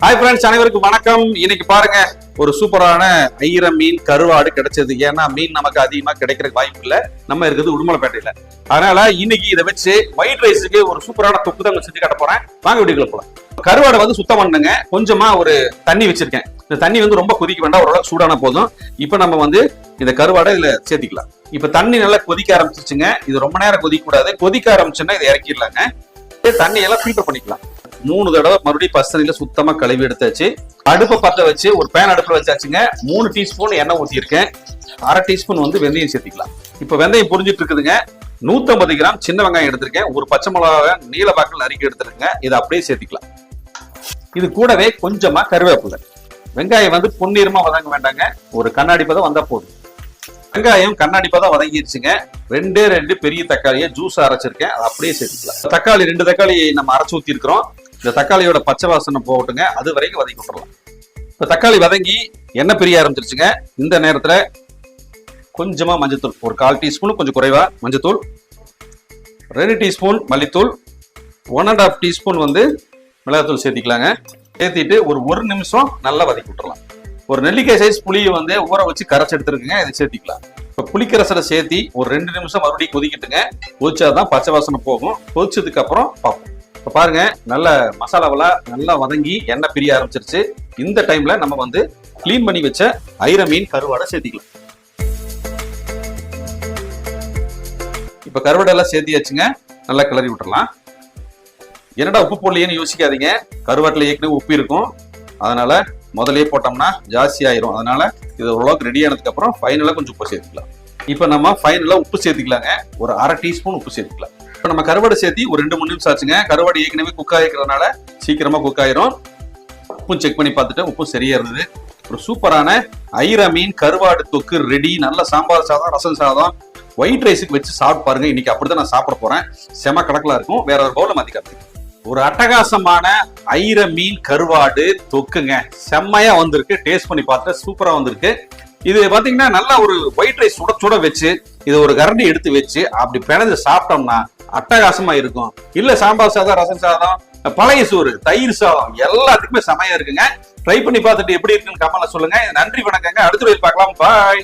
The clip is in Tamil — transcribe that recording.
ஹாய் ஃப்ரெண்ட்ஸ், அனைவருக்கும் வணக்கம். இன்னைக்கு பாருங்க, ஒரு சூப்பரான ஐர மீன் கருவாடு கிடைச்சது. ஏன்னா மீன் நமக்கு அதிகமா கிடைக்கிற வாய்ப்பு இல்ல, நம்ம இருக்குது உடுமலைப்பேட்டையில. அதனால இன்னைக்கு இதை வச்சு ஒயிட் ரைஸுக்கு ஒரு சூப்பரான தொக்கு தான் செஞ்சு காட்ட போறேன். வாங்க வீட்டுக்குள்ள போலாம். கருவாடை வந்து சுத்தம் பண்ணுங்க. கொஞ்சமா ஒரு தண்ணி வச்சிருக்கேன். இந்த தண்ணி வந்து ரொம்ப கொதிக்க வேண்டாம், ஓரளவுக்கு சூடான போதும். இப்ப நம்ம வந்து இந்த கருவாடை இதுல சேர்த்திக்கலாம். இப்ப தண்ணி நல்லா கொதிக்க ஆரம்பிச்சிருச்சுங்க. இது ரொம்ப நேரம் கொதிக்க கூடாது. கொதிக்க ஆரம்பிச்சுன்னா இதை இறக்கிடலாங்க. தண்ணியெல்லாம் ஃபில்டர் பண்ணிக்கலாம். 3 தடவை மறுபடியும் பசனில சுத்தமா கழுவி எடுத்தாச்சு. அடுப்பை பத்த வச்சு ஒரு பேன் அடுப்புல வச்சாச்சுங்க. 3 டீஸ்பூன் எண்ணெய் ஊத்திருக்கேன். 1/2 டீஸ்பூன் வந்து வெந்தயம் சேர்த்திக்கலாம். இப்ப வெந்தயம் புரிஞ்சிட்டு இருக்குதுங்க. 150 கிராம் சின்ன வெங்காயம் எடுத்திருக்கேன். ஒரு பச்சை மிளகாவை நீல வாக்கில் நறுக்கி எடுத்துருங்க. இதை அப்படியே சேர்த்திக்கலாம். இது கூடவே கொஞ்சமா கருவேப்பிலை. வெங்காயம் வந்து பொன்னிறமா வதங்க வேண்டாங்க, ஒரு கண்ணாடி பதம் வந்தா போதும். வெங்காயம் கண்ணாடி பதம் வதங்கிடுச்சுங்க. 2 பெரிய தக்காளியை ஜூஸ் அரைச்சிருக்கேன், அதை அப்படியே சேர்த்துக்கலாம். தக்காளி 2 தக்காளி நம்ம அரைச்சு ஊத்தி இருக்கிறோம். இந்த தக்காளியோட பச்சை வாசனை போகட்டுங்க, அது வரைக்கும் வதக்கி விட்டுறலாம். இப்ப தக்காளி வதங்கி எண்ணெய் பிரிய ஆரம்பிச்சிருச்சுங்க. இந்த நேரத்துல கொஞ்சமா மஞ்சத்தூள், ஒரு 1/4 டீஸ்பூன் கொஞ்சம் குறைவா மஞ்சத்தூள், 2 டீஸ்பூன் மல்லித்தூள், 1.5 டீஸ்பூன் வந்து மிளகாத்தூள் சேர்த்திக்கலாங்க. சேர்த்திட்டு ஒரு 1 நிமிஷம் நல்லா வதக்கி விட்டுறலாம். ஒரு நெல்லிக்காய் சைஸ் புளியை வந்து ஊற வச்சு கரைச்சி எடுத்துருக்குங்க, இதை சேர்த்திக்கலாம். இப்போ புளிக்கரசலை சேர்த்தி ஒரு 2 நிமிஷம் மறுபடியும் கொதிக்கிட்டுங்க. கொதிச்சாதான் பச்சை வாசனை போகும். கொதிச்சதுக்கு அப்புறம் பார்ப்போம். இப்போ பாருங்க, நல்ல மசாலாவெல்லாம் நல்லா வதங்கி எண்ணெய் பிரிய ஆரம்பிச்சிருச்சு. இந்த டைம்ல நம்ம வந்து கிளீன் பண்ணி வச்ச ஐர மீன் கருவாடை சேர்த்திக்கலாம். இப்போ கருவாடை எல்லாம் சேர்த்தியாச்சுங்க. நல்லா கிளறி விட்டுறலாம். என்னடா உப்பு போடலையேன்னு யோசிக்காதீங்க. கருவாட்டில் ஏற்கனவே உப்பு இருக்கும், அதனால முதலே போட்டோம்னா ஜாஸ்தி ஆயிரும். அதனால இது ஓரளவுக்கு ரெடி ஆனதுக்கு அப்புறம் ஃபைனலா கொஞ்சம் உப்பு சேர்த்துக்கலாம். இப்போ நம்ம ஃபைனலா உப்பு சேர்த்துக்கலாங்க. ஒரு 1/2 டீஸ்பூன் உப்பு சேர்த்துக்கலாம். இப்போ நம்ம கருவாடை சேர்த்தி ஒரு 2-3 நிமிஷம் ஆச்சுங்க. கருவாடு ஏற்கனவே குக் ஆகிக்கிறதுனால சீக்கிரமா குக் ஆயிரும். உப்பு செக் பண்ணி பார்த்துட்டு உப்பு சரியா இருந்தது. ஒரு சூப்பரான ஐர மீன் கருவாடு தொக்கு ரெடி. நல்ல சாம்பார் சாதம், ரசம் சாதம், ஒயிட் ரைஸுக்கு வச்சு சாப்பிட்டு பாருங்க. இன்னைக்கு அப்படிதான் நான் சாப்பிட போறேன். செம கணக்குல இருக்கும். வேற ஒரு பவுல மாத்தி காட்டுறேன். ஒரு அட்டகாசமான ஐர மீன் கருவாடு தொக்குங்க. செம்மையா வந்திருக்கு. டேஸ்ட் பண்ணி பார்த்துட்டு சூப்பரா வந்திருக்கு. இது பாத்தீங்கன்னா நல்லா ஒரு ஒயிட் ரைஸ் சுட சுட வச்சு இது ஒரு கரண்டி எடுத்து வச்சு அப்படி பிணைஞ்சு சாப்பிட்டோம்னா அட்டகாசமா இருக்கும். இல்ல சாம்பார் சாதம், ரசம் சாதம், பழைய சோறு, தயிர் சாதம் எல்லாத்துக்குமே செமையா இருக்குங்க. ட்ரை பண்ணி பார்த்துட்டு எப்படி இருக்குன்னு கமெண்ட்ல சொல்லுங்க. நன்றி, வணக்கங்க. அடுத்த வீடியோல பார்க்கலாம். பாய்.